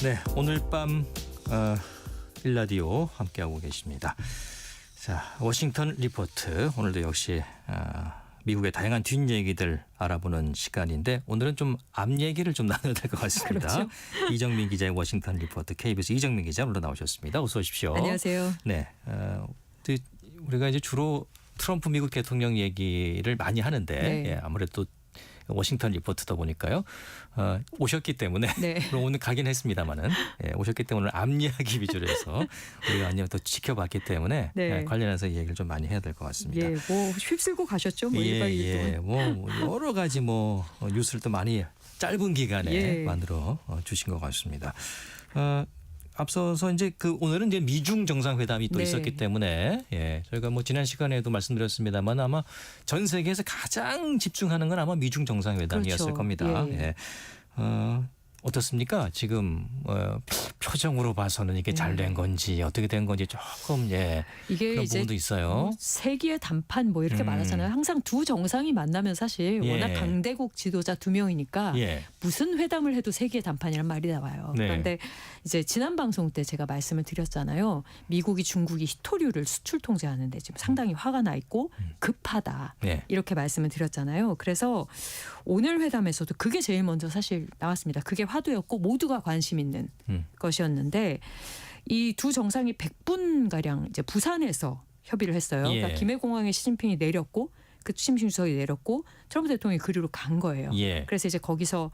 네, 오늘 밤 일라디오 함께하고 계십니다. 자, 워싱턴 리포트. 오늘도 역시 미국의 다양한 뒷얘기들 알아보는 시간인데 오늘은 좀 앞 얘기를 좀 나눠야 될 것 같습니다. 그렇죠. 이정민 기자의 워싱턴 리포트, KBS 이정민 기자 오늘 나오셨습니다. 어서 오십시오. 안녕하세요. 네, 우리가 이제 주로 트럼프 미국 대통령 얘기를 많이 하는데 네. 예, 아무래도 워싱턴 리포트다 보니까요. 오셨기 때문에 네. 물론 오늘 가긴 했습니다마는 오셨기 때문에 오늘 앞 이야기 위주로 해서 우리가 아니면 또 지켜봤기 때문에 네. 관련해서 이 얘기를 좀 많이 해야 될 것 같습니다. 뭐 휩쓸고 가셨죠. 뭐 1박 2일 동안. 뭐 여러 가지 뉴스를 또 많이 짧은 기간에 만들어 주신 것 같습니다. 앞서서 이제 오늘은 이제 미중 정상회담이 또 네. 있었기 때문에 저희가 지난 시간에도 말씀드렸습니다만 아마 전 세계에서 가장 집중하는 건 아마 미중 정상회담이었을 그렇죠. 겁니다. 예. 어떻습니까? 지금 표정으로 봐서는 이게 잘 된 건지 어떻게 된 건지 조금 이게 그런 이제 부분도 있어요. 세기의 단판 이렇게 말하잖아요. 항상 두 정상이 만나면 사실 예. 워낙 강대국 지도자 두 명이니까 무슨 회담을 해도 세기의 단판이란 말이 나와요. 네. 그런데 이제 지난 방송 때 제가 말씀을 드렸잖아요. 미국이 중국이 히토류를 수출 통제하는데 지금 상당히 화가 나 있고 급하다. 이렇게 말씀을 드렸잖아요. 그래서 오늘 회담에서도 그게 제일 먼저 사실 나왔습니다. 그게 화두였고 모두가 관심 있는 것이었는데 이 두 정상이 100분 가량 이제 부산에서 협의를 했어요. 그러니까 김해공항에 시진핑이 내렸고 시진핑 주석이 내렸고 트럼프 대통령이 그리로 간 거예요. 그래서 이제 거기서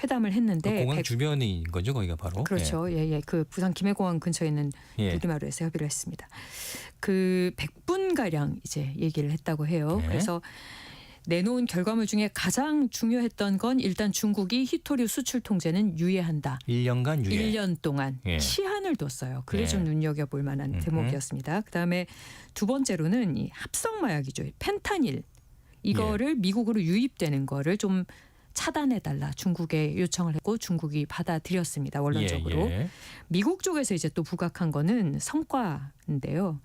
회담을 했는데 공항 주변인 거죠, 거기가 바로. 그렇죠. 그 부산 김해공항 근처에 있는 누리마루에서 협의를 했습니다. 그 100분 가량 이제 얘기를 했다고 해요. 그래서 내놓은 결과물 중에 가장 중요했던 건 일단 중국이 히토류 수출 통제는 유예한다. 1년간 유예. 1년 동안 시한을 뒀어요. 그게 좀 눈여겨볼 만한 대목이었습니다. 그다음에 두 번째로는 이 합성 마약이죠. 펜타닐. 이거를 미국으로 유입되는 거를 좀 차단해달라 중국에 요청을 했고 중국이 받아들였습니다. 원론적으로. 미국 쪽에서 이제 또 부각한 거는 성과인데요.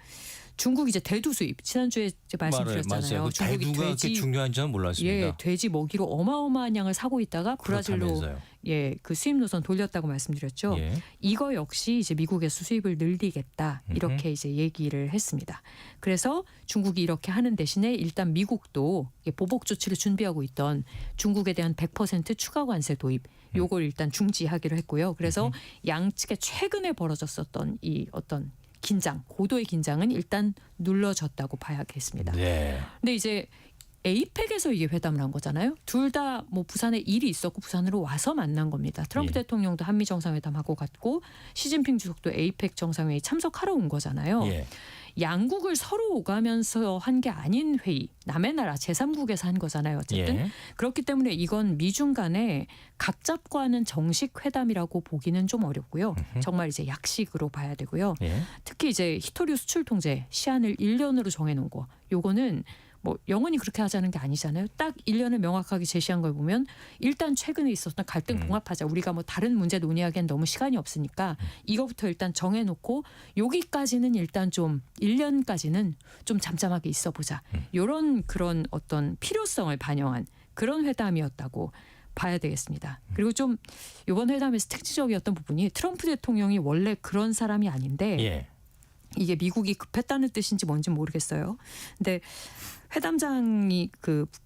중국이 이제 대두 수입 지난주에 이제 말씀드렸잖아요. 맞아요. 중국이 대두가 그렇게 중요한지는 몰랐습니다. 돼지 먹이로 어마어마한 양을 사고 있다가 브라질로 그렇다면서요. 그 수입 노선 돌렸다고 말씀드렸죠. 이거 역시 이제 미국에서 수입을 늘리겠다 이렇게 이제 얘기를 했습니다. 그래서 중국이 이렇게 하는 대신에 일단 미국도 보복 조치를 준비하고 있던 중국에 대한 100% 추가 관세 도입 요걸 일단 중지하기로 했고요. 그래서 양측에 최근에 벌어졌었던 이 어떤 고도의 긴장은 일단 눌러졌다고 봐야겠습니다. 근데 이제 에이펙에서 이게 회담을 한 거잖아요. 둘 다 부산에 일이 있었고 부산으로 와서 만난 겁니다. 트럼프 대통령도 한미 정상회담하고 갔고 시진핑 주석도 에이펙 정상회의 참석하러 온 거잖아요. 양국을 서로 오가면서 한 게 아닌 회의, 남의 나라 제3국에서 한 거잖아요. 어쨌든 그렇기 때문에 이건 미중 간에 각 잡고 하는 정식 회담이라고 보기는 좀 어렵고요. 정말 이제 약식으로 봐야 되고요. 특히 이제 히토류 수출 통제 시한을 1년으로 정해놓은 거, 요거는 영원히 그렇게 하자는 게 아니잖아요. 딱 1년을 명확하게 제시한 걸 보면 일단 최근에 있었던 갈등 봉합하자. 우리가 다른 문제 논의하기엔 너무 시간이 없으니까 이거부터 일단 정해놓고 여기까지는 일단 좀 1년까지는 좀 잠잠하게 있어보자. 이런 그런 어떤 필요성을 반영한 그런 회담이었다고 봐야 되겠습니다. 그리고 좀 이번 회담에서 특징적이었던 부분이 트럼프 대통령이 원래 그런 사람이 아닌데 이게 미국이 급했다는 뜻인지 뭔지 모르겠어요. 근데 회담장이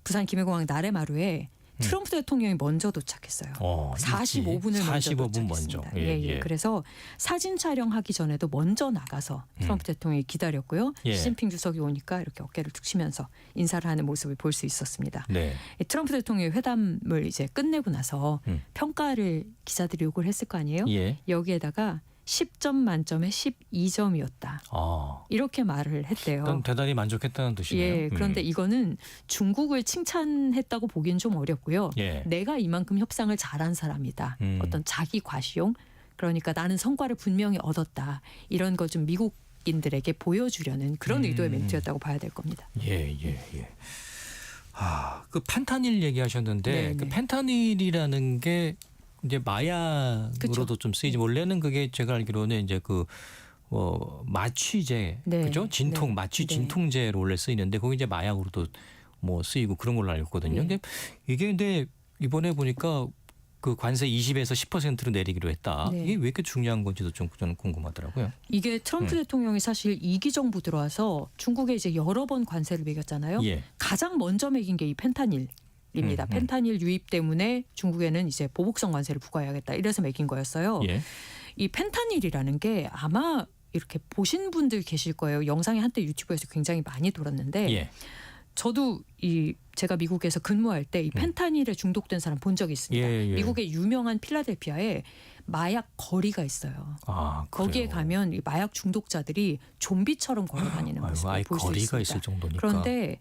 부산 김해공항 나래마루에 트럼프 대통령이 먼저 도착했어요. 45분을 먼저 도착했습니다. 그래서 사진 촬영하기 전에도 먼저 나가서 트럼프 대통령이 기다렸고요. 시진핑 주석이 오니까 이렇게 어깨를 툭 치면서 인사를 하는 모습을 볼 수 있었습니다. 트럼프 대통령이 회담을 이제 끝내고 나서 평가를 기자들이 요구를 했을 거 아니에요. 여기에다가 10점 만점에 12점이었다. 이렇게 말을 했대요. 일단 대단히 만족했다는 뜻이네요. 그런데 이거는 중국을 칭찬했다고 보기엔 좀 어렵고요. 내가 이만큼 협상을 잘한 사람이다. 어떤 자기 과시용. 그러니까 나는 성과를 분명히 얻었다. 이런 거 좀 미국인들에게 보여주려는 그런 의도의 멘트였다고 봐야 될 겁니다. 그 펜타닐 얘기하셨는데 그 펜타닐이라는 게 이제 마약으로도 좀 쓰이지. 원래는 그게 제가 알기로는 이제 마취제, 그죠? 마취 진통제로 원래 쓰이는데 거기 이제 마약으로도 쓰이고 그런 걸로 알고 있거든요. 근데 이게 이번에 보니까 그 관세 20에서 10%로 내리기로 했다. 네. 이게 왜 이렇게 중요한 건지도 좀 저는 궁금하더라고요. 이게 트럼프 대통령이 사실 2기 정부 들어와서 중국에 이제 여러 번 관세를 매겼잖아요. 예. 가장 먼저 매긴 게 이 펜타닐입니다. 펜타닐 유입 때문에 중국에는 이제 보복성 관세를 부과해야겠다. 이래서 매긴 거였어요. 예. 이 펜타닐이라는 게 아마 이렇게 보신 분들 계실 거예요. 영상이 한때 유튜브에서 굉장히 많이 돌았는데 예. 저도 제가 미국에서 근무할 때 이 펜타닐에 중독된 사람 본 적이 있습니다. 예, 예. 미국의 유명한 필라델피아에 마약 거리가 있어요. 아, 거기에 그래요? 가면 이 마약 중독자들이 좀비처럼 걸어다니는 아유, 모습을 아예 볼 수 거리가 있습니다. 있을 정도니까. 그런데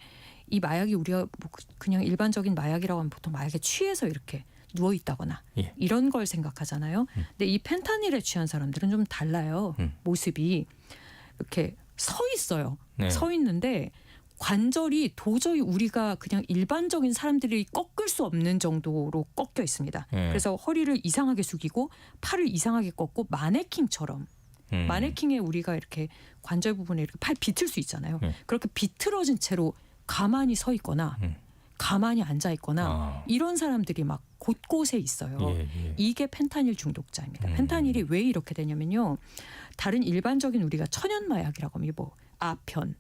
이 마약이 우리가 뭐 그냥 일반적인 마약이라고 하면 보통 마약에 취해서 이렇게 누워 있다거나 예. 이런 걸 생각하잖아요. 근데 이 펜타닐에 취한 사람들은 좀 달라요. 모습이 이렇게 서 있어요. 네. 서 있는데 관절이 도저히 우리가 그냥 일반적인 사람들이 꺾을 수 없는 정도로 꺾여 있습니다. 네. 그래서 허리를 이상하게 숙이고 팔을 이상하게 꺾고 마네킹처럼 마네킹에 우리가 이렇게 관절 부분에 이렇게 팔 비틀 수 있잖아요. 그렇게 비틀어진 채로 가만히 서 있거나 가만히 앉아 있거나 이런 사람들이 막 곳곳에 있어요. 예, 예. 이게 펜타닐 중독자입니다. 펜타닐이 왜 이렇게 되냐면요. 다른 일반적인 우리가 천연 마약이라고 하면 뭐 아편,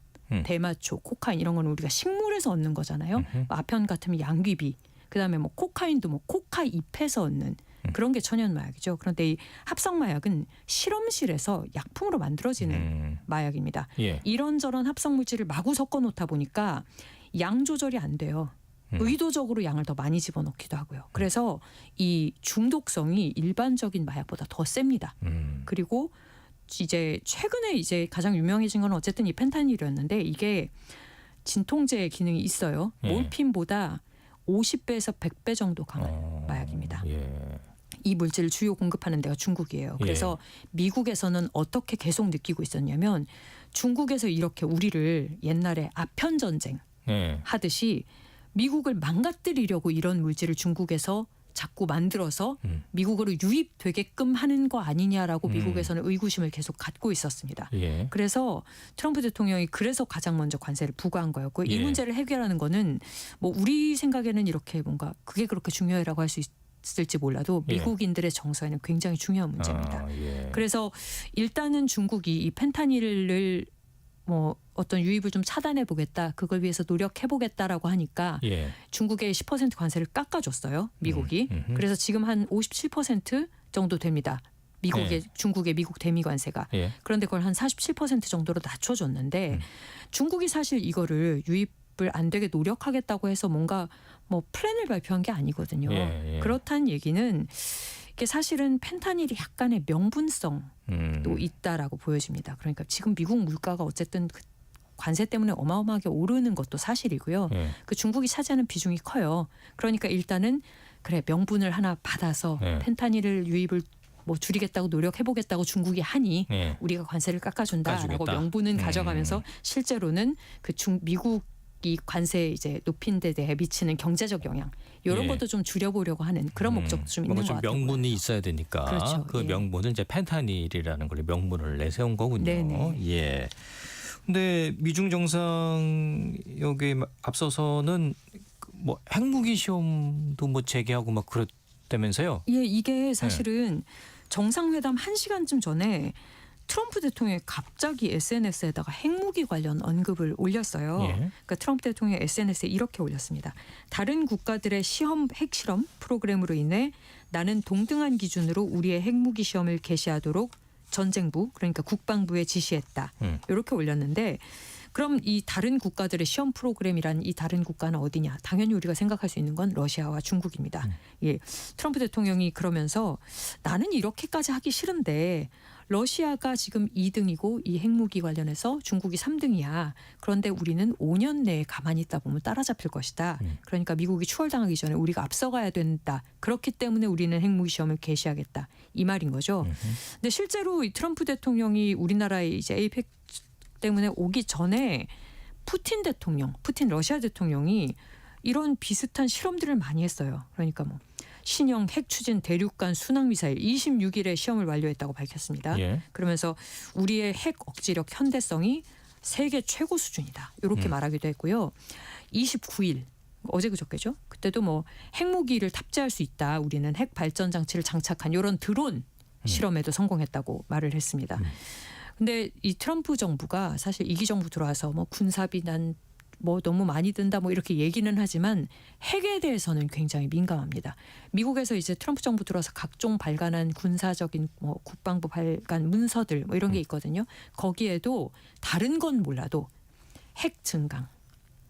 대마초, 코카인 이런 거는 우리가 식물에서 얻는 거잖아요. 아편 같으면 양귀비, 그다음에 뭐 코카인도 뭐 코카 잎에서 얻는 그런 게 천연 마약이죠. 그런데 이 합성 마약은 실험실에서 약품으로 만들어지는 마약입니다. 예. 이런저런 합성 물질을 마구 섞어 놓다 보니까 양 조절이 안 돼요. 의도적으로 양을 더 많이 집어넣기도 하고요. 그래서 이 중독성이 일반적인 마약보다 더 셉니다. 그리고 이제 최근에 이제 가장 유명해진 건 어쨌든 이 펜타닐이었는데 이게 진통제 기능이 있어요. 예. 몰핀보다 50배에서 100배 정도 강한 마약입니다. 예. 이 물질을 주요 공급하는 데가 중국이에요. 그래서 미국에서는 어떻게 계속 느끼고 있었냐면 중국에서 이렇게 우리를 옛날에 아편 전쟁 예. 하듯이 미국을 망가뜨리려고 이런 물질을 중국에서 자꾸 만들어서 미국으로 유입되게끔 하는 거 아니냐라고 미국에서는 의구심을 계속 갖고 있었습니다. 예. 그래서 트럼프 대통령이 그래서 가장 먼저 관세를 부과한 거였고 이 예. 문제를 해결하는 거는 뭐 우리 생각에는 이렇게 뭔가 그게 그렇게 중요해라고 할 수 있을지 몰라도 예. 미국인들의 정서에는 굉장히 중요한 문제입니다. 예. 그래서 일단은 중국이 이 펜타닐을 뭐 어떤 유입을 좀 차단해 보겠다, 그걸 위해서 노력해 보겠다라고 하니까 예. 중국의 10% 관세를 깎아줬어요, 미국이. 그래서 지금 한 57% 정도 됩니다. 미국의 중국의 미국 대미 관세가. 예. 그런데 그걸 한 47% 정도로 낮춰줬는데 중국이 사실 이거를 유입을 안 되게 노력하겠다고 해서 뭔가 뭐 플랜을 발표한 게 아니거든요. 예. 예. 그렇다는 얘기는 이게 사실은 펜타닐이 약간의 명분성도 있다라고 보여집니다. 그러니까 지금 미국 물가가 어쨌든 그 관세 때문에 어마어마하게 오르는 것도 사실이고요. 예. 그 중국이 차지하는 비중이 커요. 그러니까 일단은 그래 명분을 하나 받아서 펜타닐을 유입을 뭐 줄이겠다고 노력해보겠다고 중국이 하니 예. 우리가 관세를 깎아준다라고 깎아주겠다. 명분은 가져가면서 실제로는 그 미국이 관세 이제 높인 데 대해 미치는 경제적 영향 이런 예. 것도 좀 줄여보려고 하는 그런 목적도 좀 있는 뭔가 것 좀 같아요. 명분이 있어야 되니까 그렇죠. 그 예. 명분은 이제 펜타닐이라는 걸 명분을 내세운 거군요. 네네. 예. 근데 미중 정상 여기 앞서서는 뭐 핵무기 시험도 뭐 재개하고 막 그랬다면서요? 예, 이게 사실은 정상회담 1시간쯤 전에 트럼프 대통령이 갑자기 SNS에다가 핵무기 관련 언급을 올렸어요. 예. 그러니까 트럼프 대통령이 SNS에 이렇게 올렸습니다. 다른 국가들의 핵실험 프로그램으로 인해 나는 동등한 기준으로 우리의 핵무기 시험을 개시하도록 전쟁부, 그러니까 국방부에 지시했다. 이렇게 올렸는데 그럼 이 다른 국가들의 시험 프로그램이란 이 다른 국가는 어디냐? 당연히 우리가 생각할 수 있는 건 러시아와 중국입니다. 예, 트럼프 대통령이 그러면서 나는 이렇게까지 하기 싫은데 러시아가 지금 2등이고 이 핵무기 관련해서 중국이 3등이야. 그런데 우리는 5년 내에 가만히 있다 보면 따라잡힐 것이다. 그러니까 미국이 추월당하기 전에 우리가 앞서가야 된다. 그렇기 때문에 우리는 핵무기 시험을 개시하겠다. 이 말인 거죠. 근데 실제로 이 트럼프 대통령이 우리나라에 이제 에이펙 때문에 오기 전에 푸틴 러시아 대통령이 이런 비슷한 실험들을 많이 했어요. 그러니까 뭐 신형 핵추진 대륙간 순항미사일 26일에 시험을 완료했다고 밝혔습니다. 예. 그러면서 우리의 핵 억지력 현대성이 세계 최고 수준이다. 이렇게 말하기도 했고요. 29일 어제 그저께죠. 그때도 뭐 핵무기를 탑재할 수 있다. 우리는 핵 발전 장치를 장착한 이런 드론 실험에도 성공했다고 말을 했습니다. 근데 이 트럼프 정부가 사실 이기 정부 들어와서 뭐 군사비 난 뭐 너무 많이 든다 뭐 이렇게 얘기는 하지만 핵에 대해서는 굉장히 민감합니다. 미국에서 이제 트럼프 정부 들어서 각종 발간한 군사적인 뭐 국방부 발간 문서들 뭐 이런 게 있거든요. 거기에도 다른 건 몰라도 핵 증강,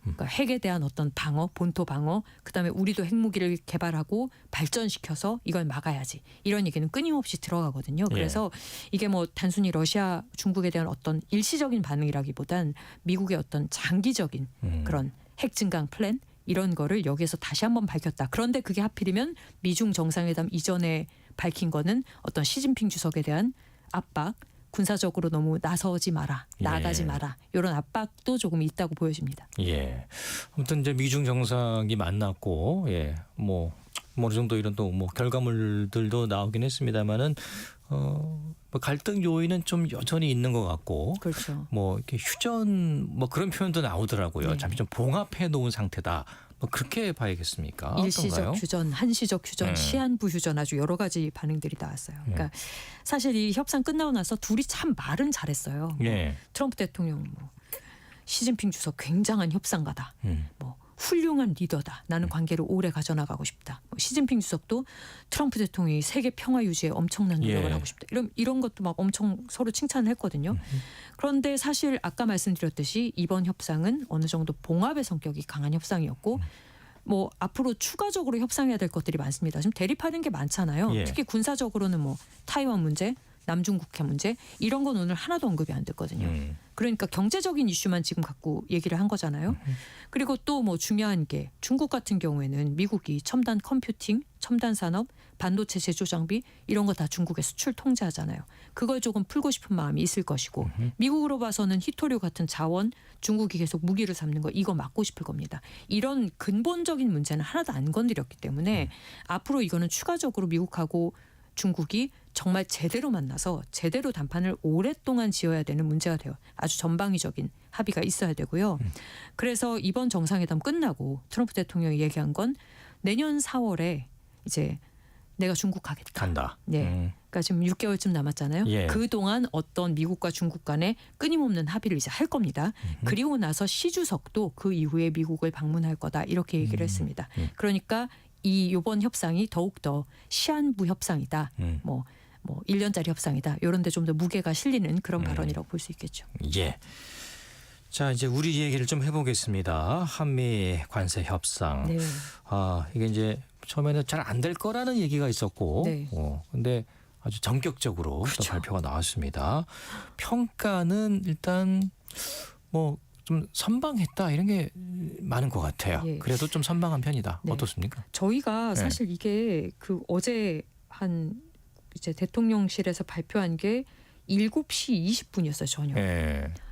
그러니까 핵에 대한 어떤 방어, 본토 방어, 그다음에 우리도 핵무기를 개발하고 발전시켜서 이걸 막아야지. 이런 얘기는 끊임없이 들어가거든요. 그래서 이게 뭐 단순히 러시아, 중국에 대한 어떤 일시적인 반응이라기보단 미국의 어떤 장기적인 그런 핵 증강 플랜 이런 거를 여기에서 다시 한번 밝혔다. 그런데 그게 하필이면 미중 정상회담 이전에 밝힌 거는 어떤 시진핑 주석에 대한 압박, 군사적으로 너무 나서지 마라, 나아가지 마라 이런 압박도 조금 있다고 보여집니다. 예. 아무튼 이제 미중 정상이 만났고, 뭐 어느 정도 이런 또 뭐 결과물들도 나오긴 했습니다만은 뭐 갈등 요인은 좀 여전히 있는 것 같고, 그렇죠. 뭐 이렇게 휴전 뭐 그런 표현도 나오더라고요. 네. 잠시 좀 봉합해 놓은 상태다. 뭐 그렇게 봐야겠습니까? 일시적 어떤가요? 휴전, 한시적 휴전, 시한부 휴전 아주 여러 가지 반응들이 나왔어요. 그러니까 사실 이 협상 끝나고 나서 둘이 참 말은 잘했어요. 예. 트럼프 대통령, 뭐 시진핑 주석 굉장한 협상가다. 뭐 훌륭한 리더다. 나는 관계를 오래 가져나가고 싶다. 뭐 시진핑 주석도 트럼프 대통령이 세계 평화 유지에 엄청난 노력을 하고 싶다. 이런 것도 막 엄청 서로 칭찬을 했거든요. 그런데 사실 아까 말씀드렸듯이 이번 협상은 어느 정도 봉합의 성격이 강한 협상이었고 뭐 앞으로 추가적으로 협상해야 될 것들이 많습니다. 지금 대립하는 게 많잖아요. 특히 군사적으로는 뭐 타이완 문제, 남중국해 문제 이런 건 오늘 하나도 언급이 안 됐거든요. 그러니까 경제적인 이슈만 지금 갖고 얘기를 한 거잖아요. 그리고 또 뭐 중요한 게 중국 같은 경우에는 미국이 첨단 컴퓨팅, 첨단 산업, 반도체 제조 장비 이런 거 다 중국에 수출 통제하잖아요. 그걸 조금 풀고 싶은 마음이 있을 것이고 미국으로 봐서는 희토류 같은 자원 중국이 계속 무기를 삼는 거 이거 막고 싶을 겁니다. 이런 근본적인 문제는 하나도 안 건드렸기 때문에 앞으로 이거는 추가적으로 미국하고 중국이 정말 제대로 만나서 제대로 담판을 오랫동안 지어야 되는 문제가 돼요. 아주 전방위적인 합의가 있어야 되고요. 그래서 이번 정상회담 끝나고 트럼프 대통령이 얘기한 건 내년 4월에 이제 내가 중국 가겠다. 간다. 네. 그러니까 지금 6개월쯤 남았잖아요. 그동안 어떤 미국과 중국 간에 끊임없는 합의를 이제 할 겁니다. 그리고 나서 시 주석도 그 이후에 미국을 방문할 거다. 이렇게 얘기를 했습니다. 그러니까 이번 협상이 더욱더 시한부 협상이다. 뭐 1년짜리 협상이다. 이런 데 좀 더 무게가 실리는 그런 발언이라고 볼 수 있겠죠. 예. 자, 이제 우리 얘기를 좀 해보겠습니다. 한미 관세 협상. 네. 이게 이제 처음에는 잘 안 될 거라는 얘기가 있었고, 네. 근데 아주 전격적으로 그렇죠. 또 발표가 나왔습니다. 평가는 일단 뭐 좀 선방했다 이런 게 많은 것 같아요. 그래도 좀 선방한 편이다. 네. 어떻습니까? 저희가 사실 이게 그 어제 한 이제 대통령실에서 발표한 게 7시 20분이었어요, 저녁.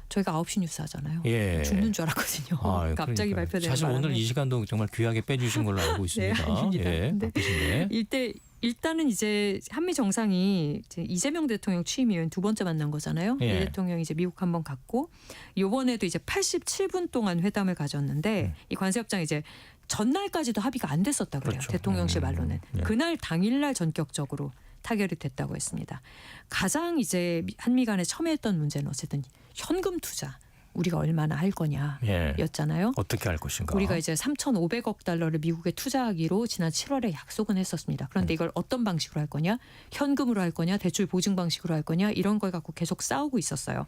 저희가 9시 뉴스 하잖아요. 죽는 줄 알았거든요. 갑자기 발표되는 사실 바람에. 오늘 이 시간도 정말 귀하게 빼주신 걸로 알고 있습니다. 아닙니다. 바쁘신데. 일단은 이제 한미 정상이 이제 이재명 대통령 취임 이후에 두 번째 만난 거잖아요. 이 대통령이 이제 미국 한번 갔고 이번에도 이제 87분 동안 회담을 가졌는데 이 관세협정 이제 전날까지도 합의가 안 됐었다 그래요. 그렇죠. 대통령실 말로는. 그날 당일날 전격적으로 타결이 됐다고 했습니다. 가장 이제 한미 간에 첨예했던 문제는 어쨌든 현금 투자. 우리가 얼마나 할 거냐였잖아요. 어떻게 할 것인가. 우리가 이제 3,500억 달러를 미국에 투자하기로 지난 7월에 약속은 했었습니다. 그런데 이걸 어떤 방식으로 할 거냐, 현금으로 할 거냐, 대출 보증 방식으로 할 거냐 이런 걸 갖고 계속 싸우고 있었어요.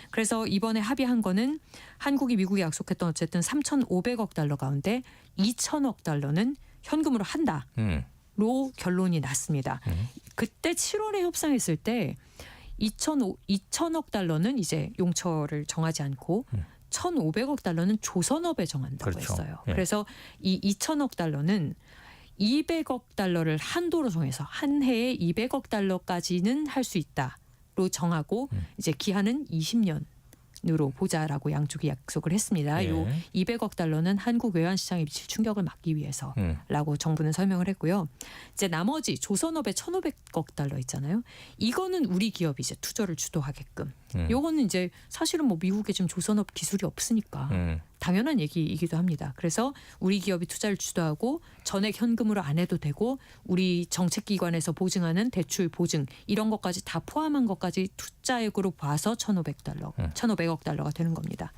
그래서 이번에 합의한 거는 한국이 미국에 약속했던 어쨌든 3,500억 달러 가운데 2,000억 달러는 현금으로 한다로 결론이 났습니다. 그때 7월에 협상했을 때 2,000억 달러는 이제 용처를 정하지 않고 1,500억 달러는 조선업에 정한다고 했어요. 그래서 이 2,000억 달러는 200억 달러를 한도로 정해서 한 해에 200억 달러까지는 할 수 있다로 정하고 이제 기한은 20년으로 보자라고 양쪽이 약속을 했습니다. 요 200억 달러는 한국 외환 시장에 미칠 충격을 막기 위해서라고 정부는 설명을 했고요. 이제 나머지 조선업의 1,500억 달러 있잖아요. 이거는 우리 기업이 이제 투자를 주도하게끔 요거는 이제 사실은 뭐 미국에 지금 조선업 기술이 없으니까 당연한 얘기이기도 합니다. 그래서 우리 기업이 투자를 주도하고 전액 현금으로 안 해도 되고 우리 정책기관에서 보증하는 대출 보증 이런 것까지 다 포함한 것까지 투자액으로 봐서 1,500억 달러가 되는 겁니다.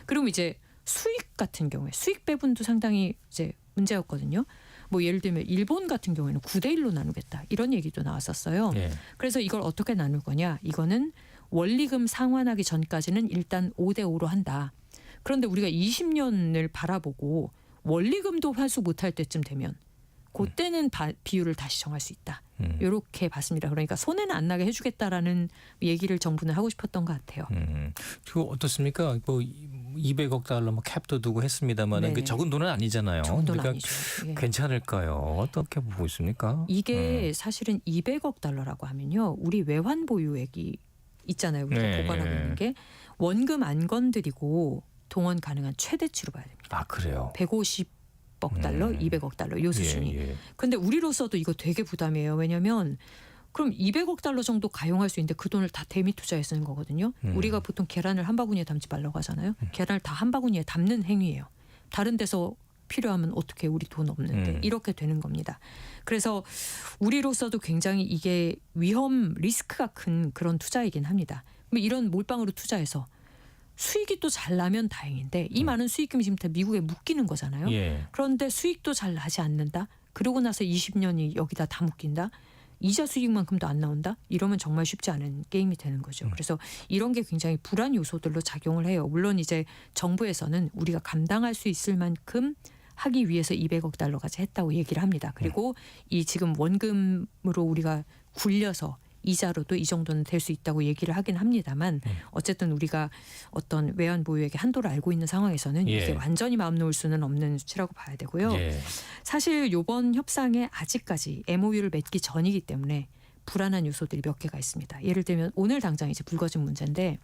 그럼 이제 수익 같은 경우에 수익 배분도 상당히 이제 문제였거든요. 뭐 예를 들면 일본 같은 경우에는 9대 1로 나누겠다 이런 얘기도 나왔었어요. 예. 그래서 이걸 어떻게 나눌 거냐? 이거는 원리금 상환하기 전까지는 일단 5대 5로 한다. 그런데 우리가 20년을 바라보고 원리금도 환수 못할 때쯤 되면 그때는 비율을 다시 정할 수 있다. 이렇게 봤습니다. 그러니까 손해는 안 나게 해주겠다라는 얘기를 정부는 하고 싶었던 것 같아요. 그리고 어떻습니까? 뭐 200억 달러 뭐 캡도 두고 했습니다만 그 적은 돈은 아니잖아요. 적은 돈 그러니까 아니죠. 예. 괜찮을까요? 어떻게 보고 있습니까? 이게 사실은 200억 달러라고 하면요. 우리 외환 보유액이 있잖아요. 우리가 네, 보관하고 있는 게 원금 안 건드리고 동원 가능한 최대치로 봐야 됩니다. 아 그래요? 150억 달러, 200억 달러 요 수준이. 예. 근데 우리로서도 이거 되게 부담이에요. 왜냐하면 그럼 200억 달러 정도 가용할 수 있는데 그 돈을 다 대미 투자에 쓰는 거거든요. 우리가 보통 계란을 한 바구니에 담지 말라고 하잖아요. 계란을 다 한 바구니에 담는 행위예요. 다른 데서 필요하면 어떻게 우리 돈 없는데 이렇게 되는 겁니다. 그래서 우리로서도 굉장히 이게 위험 리스크가 큰 그런 투자이긴 합니다. 이런 몰빵으로 투자해서 수익이 또 잘 나면 다행인데 이 많은 수익금이 지금 다 미국에 묶이는 거잖아요. 예. 그런데 수익도 잘 나지 않는다. 그러고 나서 20년이 여기다 다 묶인다. 이자 수익만큼도 안 나온다. 이러면 정말 쉽지 않은 게임이 되는 거죠. 그래서 이런 게 굉장히 불안 요소들로 작용을 해요. 물론 이제 정부에서는 우리가 감당할 수 있을 만큼 하기 위해서 200억 달러까지 했다고 얘기를 합니다. 그리고 이 지금 원금으로 우리가 굴려서 이자로도 이 정도는 될 수 있다고 얘기를 하긴 합니다만 어쨌든 우리가 어떤 외환 보유액의 한도를 알고 있는 상황에서는 이게 완전히 마음 놓을 수는 없는 수치라고 봐야 되고요. 사실 이번 협상에 아직까지 MOU를 맺기 전이기 때문에 불안한 요소들이 몇 개가 있습니다. 예를 들면 오늘 당장 이제 불거진 문제인데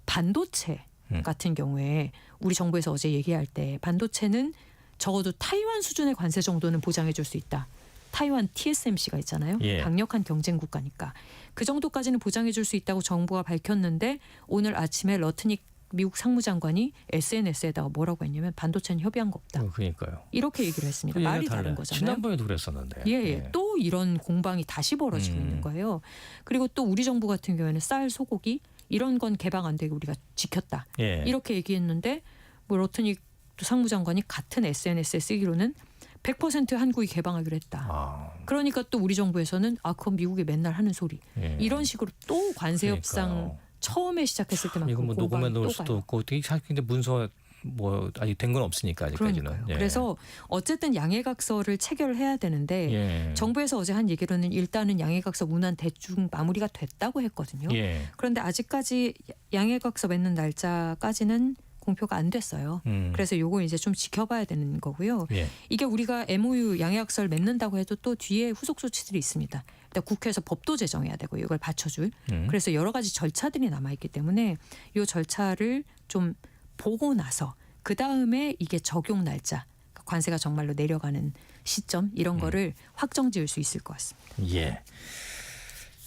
반도체 같은 경우에 우리 정부에서 어제 얘기할 때 반도체는 적어도 타이완 수준의 관세 정도는 보장해 줄 수 있다. 타이완 TSMC가 있잖아요. 강력한 경쟁 국가니까. 그 정도까지는 보장해 줄 수 있다고 정부가 밝혔는데 오늘 아침에 러트닉 미국 상무장관이 SNS에다가 뭐라고 했냐면 반도체는 협의한 거 없다. 그러니까요. 이렇게 얘기를 했습니다. 말이 다른 거잖아요. 지난번에도 그랬었는데. 예. 또 이런 공방이 다시 벌어지고 있는 거예요. 그리고 또 우리 정부 같은 경우에는 쌀, 소고기 이런 건 개방 안 되게 우리가 지켰다. 이렇게 얘기했는데 뭐 러트닉 상무장관이 같은 SNS에 쓰기로는 100% 한국이 개방하기로 했다. 그러니까 또 우리 정부에서는 그건 미국이 맨날 하는 소리. 이런 식으로 또 관세 협상 처음에 시작했을 때만 이거 뭐 녹음해 놓을 수도 없고 근데 문서 뭐 아직 된 건 없으니까 아직까지는. 그래서 어쨌든 양해각서를 체결해야 되는데 정부에서 어제 한 얘기로는 일단은 양해각서 문안 대충 마무리가 됐다고 했거든요. 그런데 아직까지 양해각서 맺는 날짜까지는 공표가 안 됐어요. 그래서 요거 이제 좀 지켜봐야 되는 거고요. 이게 우리가 MOU 양해학서를 맺는다고 해도 또 뒤에 후속 조치들이 있습니다. 일단 국회에서 법도 제정해야 되고 이걸 받쳐줄. 그래서 여러 가지 절차들이 남아있기 때문에 이 절차를 좀 보고 나서 그다음에 이게 적용 날짜, 관세가 정말로 내려가는 시점 이런 거를 확정 지을 수 있을 것 같습니다.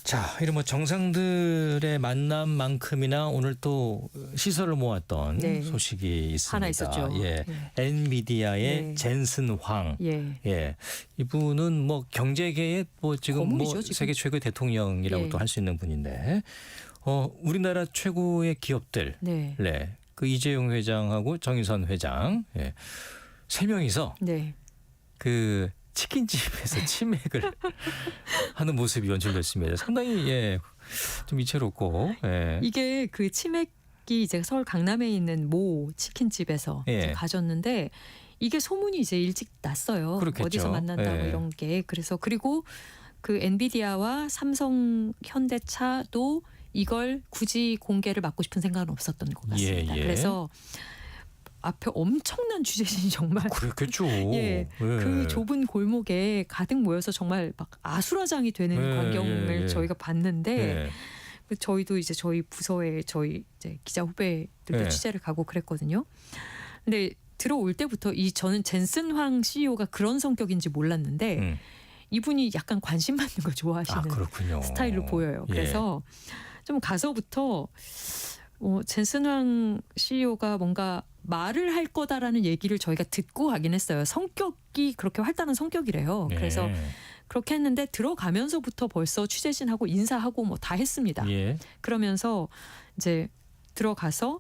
자, 이런 뭐 정상들의 만남만큼이나 오늘 또 시설을 모았던 소식이 있습니다. 하나 있었죠. 엔비디아의 젠슨 황. 이분은 뭐 경제계의 뭐 지금 거물이죠, 뭐 지금. 세계 최고의 대통령이라고 또 할 수 있는 분인데, 우리나라 최고의 기업들, 그 이재용 회장하고 정의선 회장, 세 명이서 그 치킨집에서 치맥을 하는 모습이 연출됐습니다. 상당히 좀 이채롭고. 이게 그 치맥이 이제 서울 강남에 있는 모 치킨집에서 이제 가졌는데 이게 소문이 이제 일찍 났어요. 그렇겠죠. 어디서 만난다고 이런 게. 그래서 그리고 그 엔비디아와 삼성, 현대차도 이걸 굳이 공개를 막고 싶은 생각은 없었던 것 같습니다. 그래서 앞에 엄청난 취재진이 정말 그렇겠죠. 그 좁은 골목에 가득 모여서 정말 막 아수라장이 되는 광경을 저희가 봤는데 저희도 이제 저희 부서에 저희 이제 기자 후배들도 취재를 가고 그랬거든요. 근데 들어올 때부터 저는 젠슨 황 CEO가 그런 성격인지 몰랐는데 이분이 약간 관심 받는 거 좋아하시는 스타일로 보여요. 그래서 좀 가서부터 젠슨 황 CEO가 뭔가 말을 할 거다라는 얘기를 저희가 듣고 가긴 했어요. 성격이 그렇게 활달한 성격이래요. 예. 그래서 그렇게 했는데 들어가면서부터 벌써 취재진하고 인사하고 뭐 다 했습니다. 예. 그러면서 이제 들어가서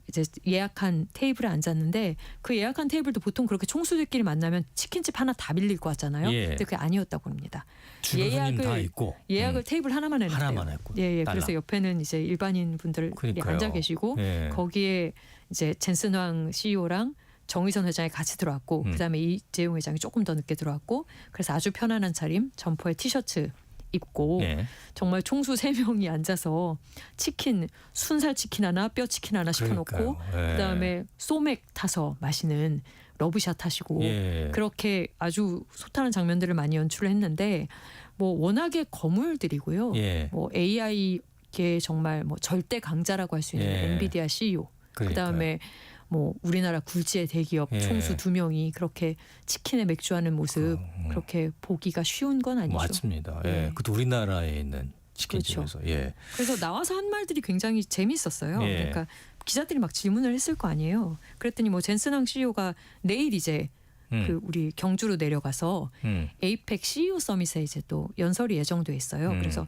이제 예약한 테이블에 앉았는데 그 예약한 테이블도 보통 그렇게 총수들끼리 만나면 치킨집 하나 다 빌릴 것 같잖아요. 예. 근데 그게 아니었다고 합니다. 주변 손님 다 있고 예약을 테이블 하나만 했는데요. 하나만 했고. 예. 달라. 그래서 옆에는 이제 일반인 분들이 그러니까요. 앉아 계시고 예. 거기에 이제 젠슨 황 CEO랑 정의선 회장이 같이 들어왔고 그다음에 이재용 회장이 조금 더 늦게 들어왔고 그래서 아주 편안한 차림 점퍼에 티셔츠 입고 예. 정말 총수 3명이 앉아서 치킨 순살 치킨 하나 뼈 치킨 하나 시켜놓고 그러니까요. 예. 그다음에 소맥 타서 마시는 러브샷 하시고 예. 그렇게 아주 소탈한 장면들을 많이 연출을 했는데 뭐 워낙에 거물들이고요. 예. 뭐 AI계 정말 뭐 절대 강자라고 할 수 있는 예. 엔비디아 CEO 그다음에 뭐 우리나라 굴지의 대기업 예. 총수 2명이 그렇게 치킨에 맥주하는 모습 그렇게 보기가 쉬운 건 아니죠. 맞습니다. 예. 예. 그것도 우리나라에 있는 치킨집에서. 그렇죠. 예. 그래서 나와서 한 말들이 굉장히 재밌었어요. 예. 그러니까 기자들이 막 질문을 했을 거 아니에요. 그랬더니 뭐 젠슨 황 CEO가 내일 이제 그 우리 경주로 내려가서 에이펙 CEO 서밋에 이제 또 연설이 예정돼 있어요. 그래서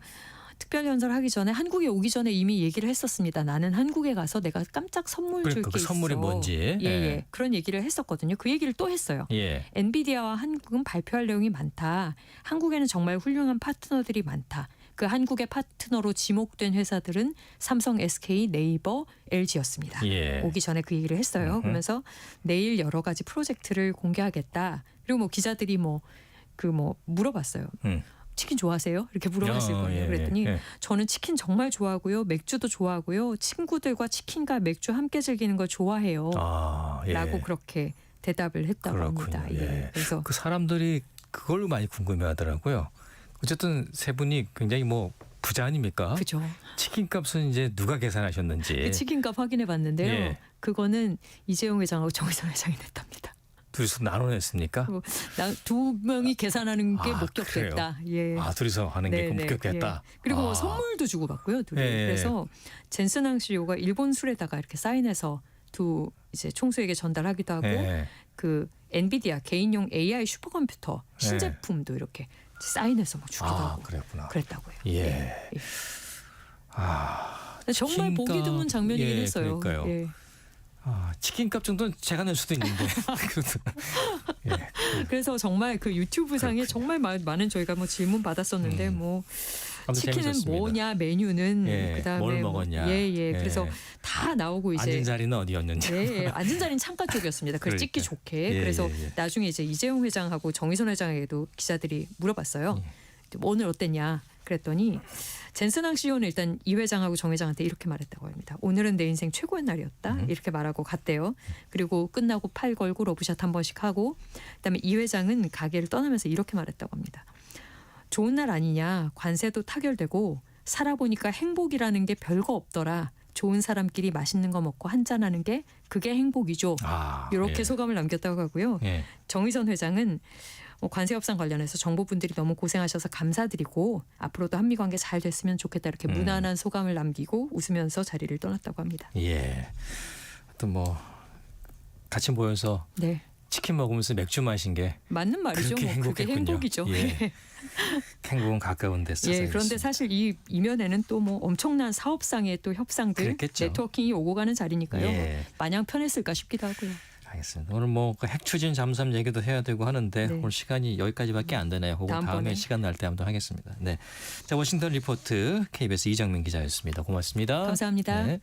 특별 연설하기 전에 한국에 오기 전에 이미 얘기를 했었습니다. 나는 한국에 가서 내가 깜짝 선물 줄 게 그 있어. 선물이 뭔지. 예. 그런 얘기를 했었거든요. 그 얘기를 또 했어요. 예. 엔비디아와 한국은 발표할 내용이 많다. 한국에는 정말 훌륭한 파트너들이 많다. 그 한국의 파트너로 지목된 회사들은 삼성, SK, 네이버, LG였습니다. 예. 오기 전에 그 얘기를 했어요. 그러면서 내일 여러 가지 프로젝트를 공개하겠다. 그리고 뭐 기자들이 물어봤어요. 치킨 좋아하세요? 이렇게 물어봤을 거예요. 예. 그랬더니 예. 저는 치킨 정말 좋아하고요. 맥주도 좋아하고요. 친구들과 치킨과 맥주 함께 즐기는 걸 좋아해요. 예. 라고 그렇게 대답을 했다고 그렇군요. 합니다. 예. 그래서 그 사람들이 그걸 많이 궁금해하더라고요. 어쨌든 세 분이 굉장히 뭐 부자 아닙니까? 그죠. 치킨 값은 이제 누가 계산하셨는지. 그 치킨값 확인해 봤는데요. 예. 그거는 이재용 회장하고 정의선 회장이 냈답니다. 둘이서 나눠냈습니까? 두 명이 계산하는 게 아, 목격됐다. 예. 둘이서 하는 게 목격됐다. 예. 그리고 뭐 선물도 주고받고요. 둘이. 예. 그래서 젠슨 황 CEO가 일본 술에다가 이렇게 사인해서 두 이제 총수에게 전달하기도 하고 예. 그 엔비디아 개인용 AI 슈퍼컴퓨터 신제품도 이렇게 사인해서 뭐 주기도 하고 그랬구나. 그랬다고요. 예. 정말 치킨값, 보기 드문 장면이긴 했어요. 그러니까요. 예. 치킨값 정도는 제가 낼 수도 있는데. 예. 그래서 정말 그 유튜브 상에 정말 많은 저희가 뭐 질문 받았었는데 뭐 아무튼 치킨은 재밌었습니다. 뭐냐 메뉴는 예, 그다음에 뭘 먹었냐. 예. 그래서 다 나오고 이제 앉은 자리는 어디였는지. 예, 앉은 자리는 창가 쪽이었습니다. 그걸 찍기 좋게. 예, 그래서 예. 나중에 이제 이재용 회장하고 정의선 회장에게도 기자들이 물어봤어요. 뭐 오늘 어땠냐? 그랬더니 젠슨 황 CEO는 일단 이 회장하고 정 회장한테 이렇게 말했다고 합니다. 오늘은 내 인생 최고의 날이었다. 이렇게 말하고 갔대요. 그리고 끝나고 팔 걸고 러브샷 한 번씩 하고 그다음에 이 회장은 가게를 떠나면서 이렇게 말했다고 합니다. 좋은 날 아니냐. 관세도 타결되고 살아보니까 행복이라는 게 별거 없더라. 좋은 사람끼리 맛있는 거 먹고 한잔하는 게 그게 행복이죠. 이렇게 예. 소감을 남겼다고 하고요. 예. 정의선 회장은 관세 협상 관련해서 정보분들이 너무 고생하셔서 감사드리고 앞으로도 한미 관계 잘 됐으면 좋겠다 이렇게 무난한 소감을 남기고 웃으면서 자리를 떠났다고 합니다. 예. 또 뭐 같이 모여서 네, 치킨 먹으면서 맥주 마신 게 맞는 말이죠. 그렇게 뭐 그게 행복했군요. 행복이죠. 예. 행복은 가까운 데서. 예, 그런데 사실 이 이면에는 또 뭐 엄청난 사업상의 또 협상들, 그랬겠죠. 네트워킹이 오고 가는 자리니까요. 예. 마냥 편했을까 싶기도 하고요. 알겠습니다. 오늘 뭐 핵 추진 잠수함 얘기도 해야 되고 하는데 네. 오늘 시간이 여기까지밖에 안 되네요. 혹은 다음에 다음번에. 시간 날 때 한번 하겠습니다. 네. 자, 워싱턴 리포트 KBS 이정민 기자였습니다. 고맙습니다. 감사합니다. 네.